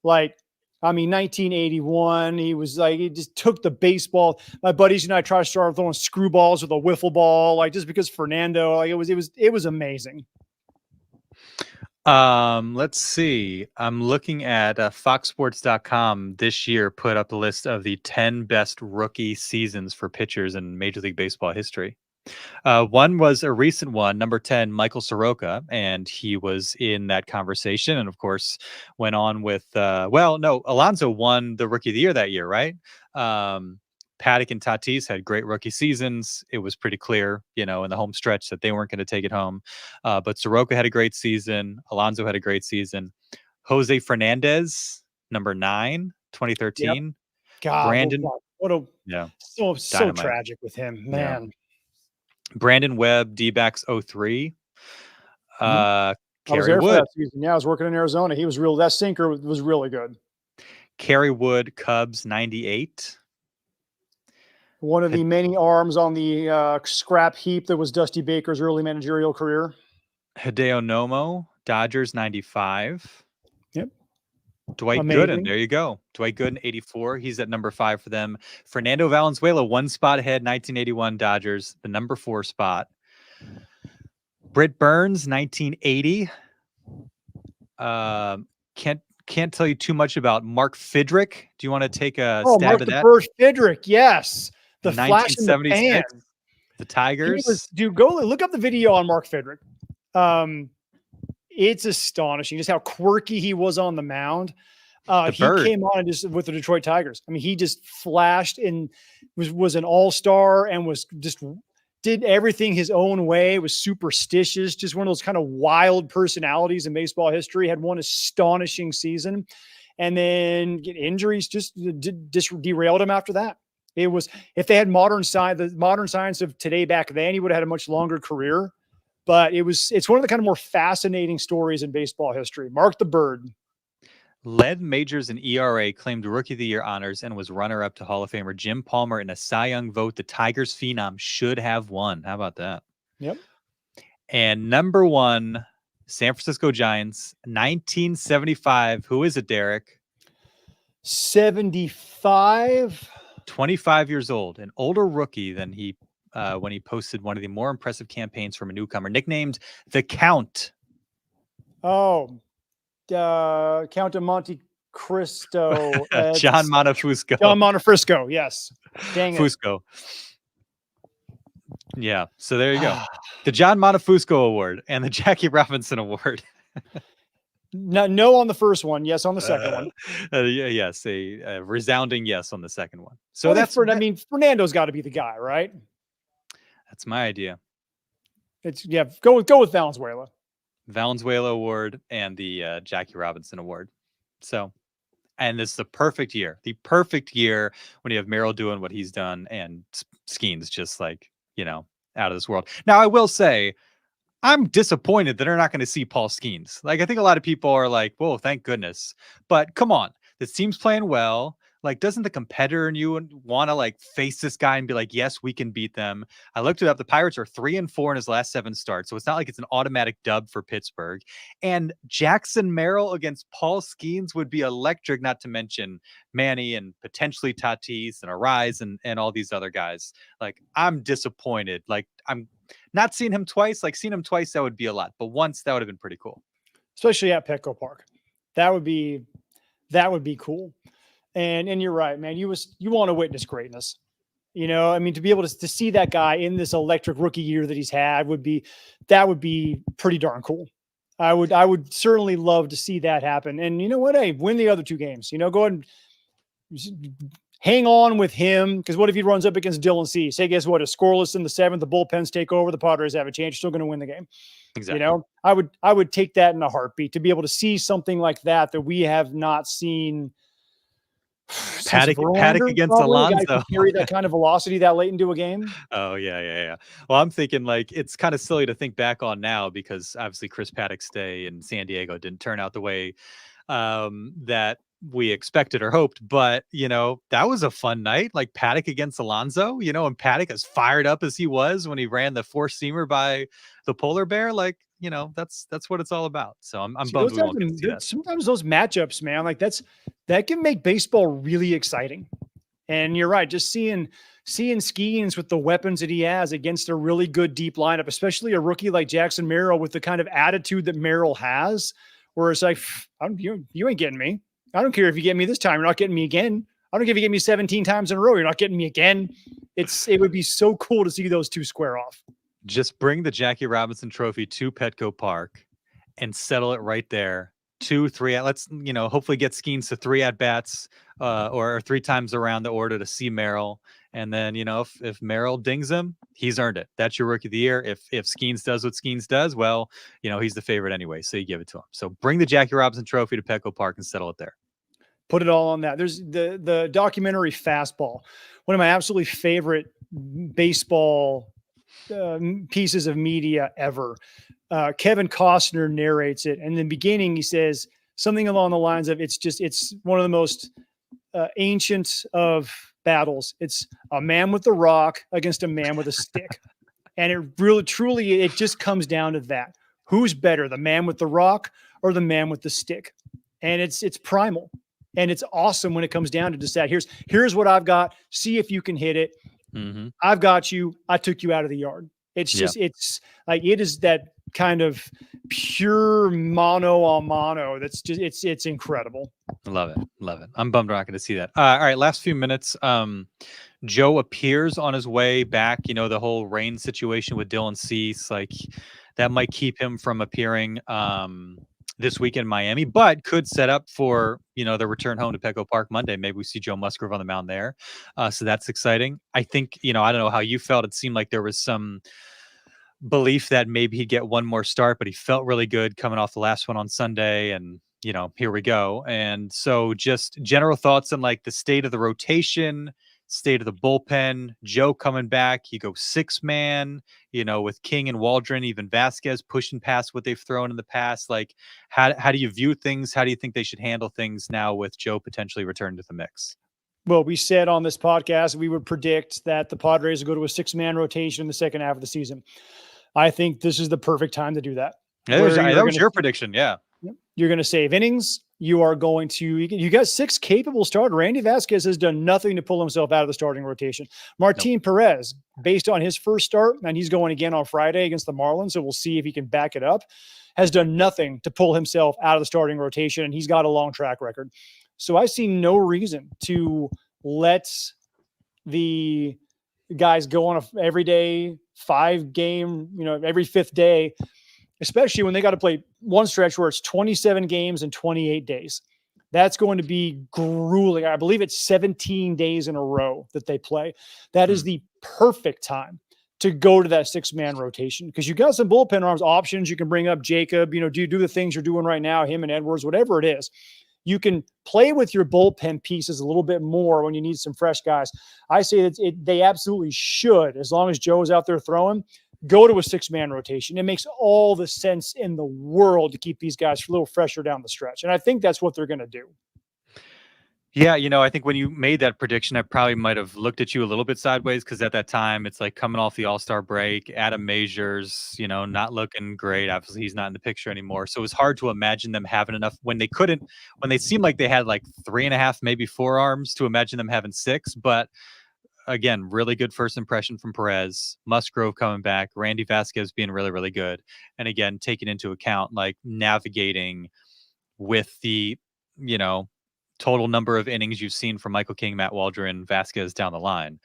like, I mean, 1981, he just took the baseball. My buddies and I tried to start throwing screwballs with a wiffle ball, like just because Fernando, like it was amazing. Let's see. I'm looking at foxsports.com this year put up the list of the 10 best rookie seasons for pitchers in Major League Baseball history. One was a recent one, number 10, Michael Soroka, and he was in that conversation. And of course, went on with, Alonso won the Rookie of the Year that year, right? Paddock and Tatis had great rookie seasons. It was pretty clear, in the home stretch that they weren't going to take it home. But Soroka had a great season. Alonso had a great season. Jose Fernandez, number 9, 2013. Yep. God, Brandon, so tragic with him, man. Yeah. Brandon Webb, D-backs 03. I was there for that season. Yeah, I was working in Arizona. He was real. That sinker was really good. Kerry Wood, Cubs 98. One of the many arms on the scrap heap that was Dusty Baker's early managerial career. Hideo Nomo, Dodgers 95. Yep. Dwight Gooden, there you go. Dwight Gooden, 84. He's at number 5 for them. Fernando Valenzuela, 1 spot ahead, 1981 Dodgers, the number 4 spot. Britt Burns, 1980. Can't tell you too much about Mark Fidrick. Do you want to take a stab at that? Mark Fidrick, yes. The flash in the pan. The Tigers. Go look up the video on Mark Fidrick. It's astonishing just how quirky he was on the mound. He came on just with the Detroit Tigers. I mean, he just flashed and was an all-star and was just did everything his own way, was superstitious, just one of those kind of wild personalities in baseball history, had one astonishing season. And then injuries just derailed him after that. It was, if they had the modern science of today back then, he would have had a much longer career. But it's one of the kind of more fascinating stories in baseball history. Mark the Bird. Led majors in ERA, claimed Rookie of the Year honors, and was runner-up to Hall of Famer Jim Palmer in a Cy Young vote the Tigers phenom should have won. How about that? Yep. And number 1, San Francisco Giants, 1975. Who is it, Derek? 75. 25 years old, an older rookie than he when he posted one of the more impressive campaigns from a newcomer, nicknamed the Count. Oh, Count of Monte Cristo. John Montefusco. John Montefusco, yes. Dang it. Fusco. Yeah, so there you go. The John Montefusco Award and the Jackie Robinson Award. No on the first one, yes on the second one. Yes, a resounding yes on the second one. So Fernando's got to be the guy, right? That's my idea. Go with Valenzuela. Valenzuela Award and the Jackie Robinson Award. So, and it's the perfect year when you have Merrill doing what he's done and Skeens just like, out of this world. Now, I will say, I'm disappointed that they're not going to see Paul Skeens. Like, I think a lot of people are like, whoa, thank goodness. But come on, this team's playing well. Like, doesn't the competitor in you want to like face this guy and be like, yes, we can beat them? I looked it up. The Pirates are 3-4 in his last 7 starts. So it's not like it's an automatic dub for Pittsburgh. And Jackson Merrill against Paul Skeens would be electric, not to mention Manny and potentially Tatis and Arise and all these other guys. Like, I'm disappointed. Like, I'm not seeing him twice. Like, seeing him twice, that would be a lot. But once, that would have been pretty cool. Especially at Petco Park. That would be cool. And you're right, man. You want to witness greatness, I mean, to be able to see that guy in this electric rookie year that he's had would be pretty darn cool. I would certainly love to see that happen. And you know what? Hey, win the other 2 games. Go ahead and hang on with him. Because what if he runs up against Dylan Cease? Hey, guess what? It's scoreless in the 7th. The bullpens take over. The Padres have a chance. You're still going to win the game. Exactly. I would take that in a heartbeat to be able to see something like that we have not seen. Paddock against Alonso. Carry that kind of velocity that late into a game. Oh yeah. Well, I'm thinking like it's kind of silly to think back on now because obviously Chris Paddock's stay in San Diego didn't turn out the way that we expected or hoped. But that was a fun night. Like Paddock against Alonso. And Paddock as fired up as he was when he ran the 4-seamer by the polar bear. Like that's what it's all about. So I'm See, bummed we won't get to see that. sometimes those matchups, man, like that can make baseball really exciting. And you're right, just seeing Skeens with the weapons that he has against a really good deep lineup, especially a rookie like Jackson Merrill with the kind of attitude that Merrill has, where it's like, you ain't getting me. I don't care if you get me this time, you're not getting me again. I don't care if you get me 17 times in a row, you're not getting me again. It would be so cool to see those two square off. Just bring the Jackie Robinson Trophy to Petco Park and settle it right there. 2, 3. Let's hopefully get Skeens to 3 at bats, or 3 times around the order to see Merrill. And then if Merrill dings him, he's earned it. That's your Rookie of the Year. If Skeens does what Skeens does, well, he's the favorite anyway, so you give it to him. So bring the Jackie Robinson Trophy to Petco Park and settle it there. Put it all on that. There's the documentary Fastball, one of my absolutely favorite baseball pieces of media ever. Kevin Costner narrates it. And in the beginning, he says something along the lines of, it's one of the most ancient of battles. It's a man with a rock against a man with a stick. And it really, truly, it just comes down to that. Who's better, the man with the rock or the man with the stick? And it's primal. And it's awesome when it comes down to just that. Here's what I've got. See if you can hit it. Mm-hmm. I've got you. I took you out of the yard. It's just, it's like, it is that kind of pure mano a mano. That's just, it's incredible. Love it. I'm bummed we're not going to see that. All right. Last few minutes. Joe appears on his way back. The whole rain situation with Dylan Cease, like that might keep him from appearing this week in Miami, but could set up for, the return home to Petco Park Monday. Maybe we see Joe Musgrove on the mound there. So that's exciting. I think, I don't know how you felt. It seemed like there was some belief that maybe he'd get one more start, but he felt really good coming off the last one on Sunday. And, here we go. And so just general thoughts on like the state of the rotation, state of the bullpen, Joe coming back. You go 6-man, with King and Waldron, even Vasquez pushing past what they've thrown in the past. Like, how do you view things? How do you think they should handle things now with Joe potentially returning to the mix? Well, we said on this podcast, we would predict that the Padres would go to a 6-man rotation in the second half of the season. I think this is the perfect time to do that. That was your prediction. Yeah. You're going to save innings. You are going to, you got 6 capable starters. Randy Vasquez has done nothing to pull himself out of the starting rotation. Martin Perez, based on his first start, and he's going again on Friday against the Marlins, so we'll see if he can back it up, has done nothing to pull himself out of the starting rotation, and he's got a long track record. So I see no reason to let the guys go on a everyday 5-game, every 5th day, especially when they got to play one stretch where it's 27 games in 28 days. That's going to be grueling. I believe it's 17 days in a row that they play. That is the perfect time to go to that 6-man rotation because you got some bullpen arms options. You can bring up Jacob, do the things you're doing right now, him and Edwards, whatever it is. You can play with your bullpen pieces a little bit more when you need some fresh guys. I say that they absolutely should, as long as Joe is out there throwing, go to a 6-man rotation. It makes all the sense in the world to keep these guys a little fresher down the stretch. And I think that's what they're going to do. Yeah, I think when you made that prediction, I probably might have looked at you a little bit sideways because at that time, it's like coming off the All-Star break, Adam Mazur's, not looking great. Obviously, he's not in the picture anymore. So it was hard to imagine them having enough when they seemed like they had like 3.5, maybe 4 arms, to imagine them having 6. But again, really good first impression from Perez, Musgrove coming back, Randy Vasquez being really, really good. And again, taking into account like navigating with the, total number of innings you've seen from Michael King, Matt Waldron, Vasquez down the line.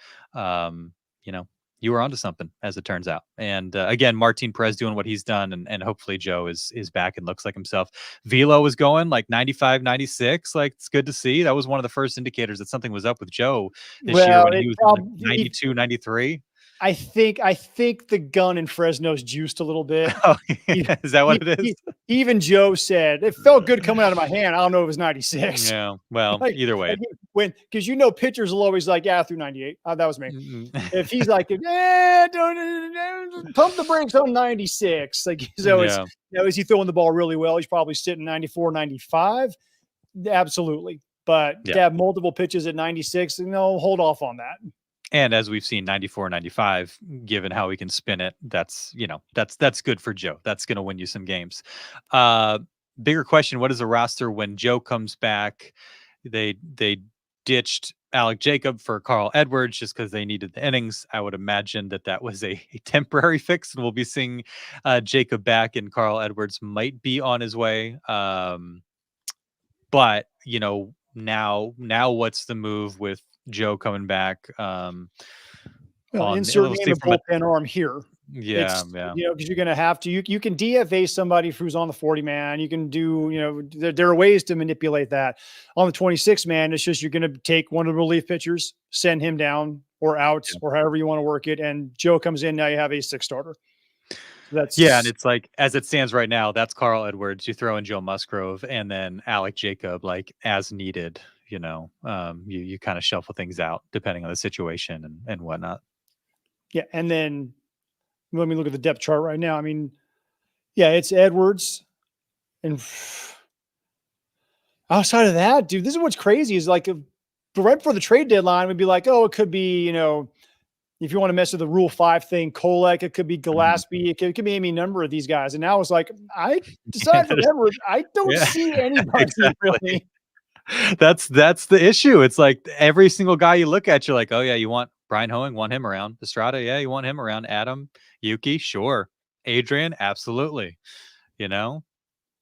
You were onto something, as it turns out. And again, Martin Perez doing what he's done, and hopefully Joe is back and looks like himself. Velo was going like 95, 96. Like, it's good to see. That was one of the first indicators that something was up with Joe this year when he was like 92, 93. I think the gun in Fresno's juiced a little bit. Oh, yeah. Is that what it is? Even Joe said it felt good coming out of my hand. I don't know if it was 96. Yeah. Well, either way. Because pitchers will always like, through 98. That was me. Mm-hmm. If he's like, don't pump the brakes on 96. Like, so it's, is he throwing the ball really well? He's probably sitting 94, 95. Absolutely. But to have multiple pitches at 96, hold off on that. And as we've seen, 94, 95, given how we can spin it, that's good for Joe. That's going to win you some games. Bigger question: what is the roster when Joe comes back? They ditched Alec Jacob for Carl Edwards just because they needed the innings. I would imagine that was a temporary fix, and we'll be seeing Jacob back, and Carl Edwards might be on his way. But now what's the move with Joe coming back? Insert me in the bullpen arm here. Yeah. Because you're going to have to, you can DFA somebody who's on the 40 man. You can do, there are ways to manipulate that. On the 26 man, it's just, you're going to take one of the relief pitchers, send him down or out or however you want to work it. And Joe comes in. Now you have a 6 starter. And it's like, as it stands right now, that's Carl Edwards. You throw in Joe Musgrove and then Alec Jacob, like as needed, you kind of shuffle things out depending on the situation and whatnot. Yeah. And then let me look at the depth chart right now. I mean, yeah, it's Edwards. And outside of that, dude, this is what's crazy is like right before the trade deadline, we'd be like, oh, it could be, if you want to mess with the Rule 5 thing, Kolek, it could be Gillespie, it could be any number of these guys. And now it's like, I decided for Edwards, I don't see anybody really. That's the issue. It's like every single guy you look at, you're like, oh yeah, you want Brian Hoeing, want him around. Estrada, yeah, you want him around. Adam, Yuki, sure. Adrian, absolutely. So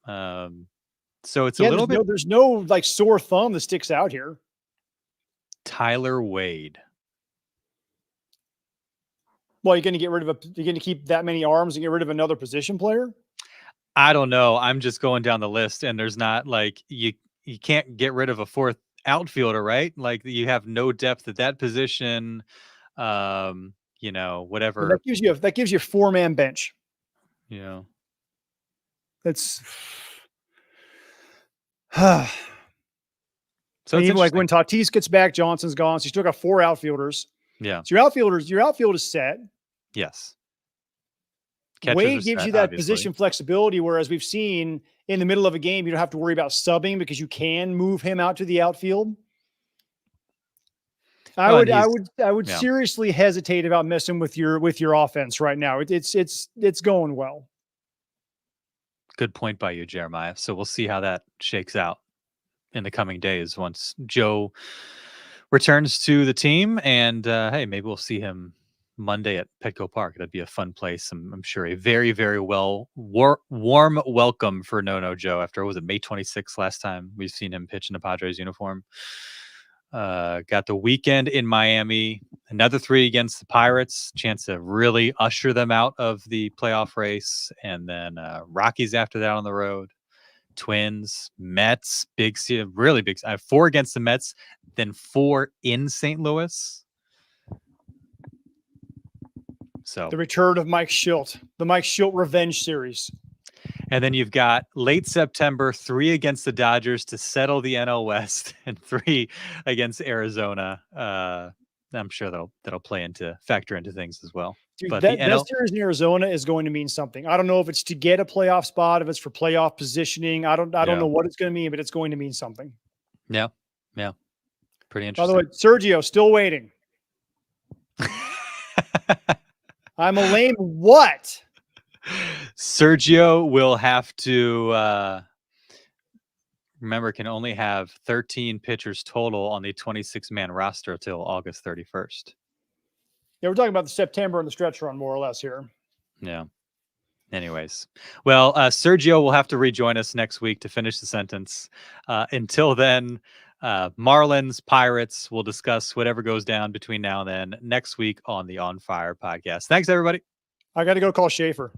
it's a little bit. There's no like sore thumb that sticks out here. Tyler Wade. Well, you're going to keep that many arms and get rid of another position player? I don't know. I'm just going down the list, and there's not like you can't get rid of a 4th outfielder, right? Like you have no depth at that position. Whatever. Well, that gives you a 4-man bench. Yeah. That's so it's even like when Tatis gets back, Johnson's gone. So you still got 4 outfielders. Yeah. So your outfield is set. Yes. Wade gives you that position flexibility, whereas we've seen in the middle of a game, you don't have to worry about subbing because you can move him out to the outfield. I would seriously hesitate about messing with your offense right now. It's going well. Good point by you, Jeremiah. So we'll see how that shakes out in the coming days once Joe returns to the team. And hey, maybe we'll see him Monday at Petco Park. That'd be a fun place. I'm sure a very, very warm welcome for No Joe after, was it May 26th last time we've seen him pitch in a Padres uniform. Got the weekend in Miami, another 3 against the Pirates, chance to really usher them out of the playoff race. And then Rockies after that on the road, Twins, Mets, really big. I have 4 against the Mets, then 4 in St. Louis. So the return of Mike Shildt, the Mike Shildt revenge series. And then you've got late September, 3 against the Dodgers to settle the NL West and 3 against Arizona. I'm sure that'll factor into things as well. Dude, but that series in Arizona is going to mean something. I don't know if it's to get a playoff spot, if it's for playoff positioning. I don't know what it's going to mean, but it's going to mean something. Yeah. Yeah. Pretty interesting. By the way, Sergio, still waiting. I'm a lame what? Sergio will have to remember, can only have 13 pitchers total on the 26-man roster until August 31st. Yeah, we're talking about the September and the stretch run more or less here. Yeah. Anyways, well, Sergio will have to rejoin us next week to finish the sentence. Until then, Marlins, Pirates, we'll discuss whatever goes down between now and then next week on the On Fire podcast. Thanks, everybody. I got to go call Schaefer.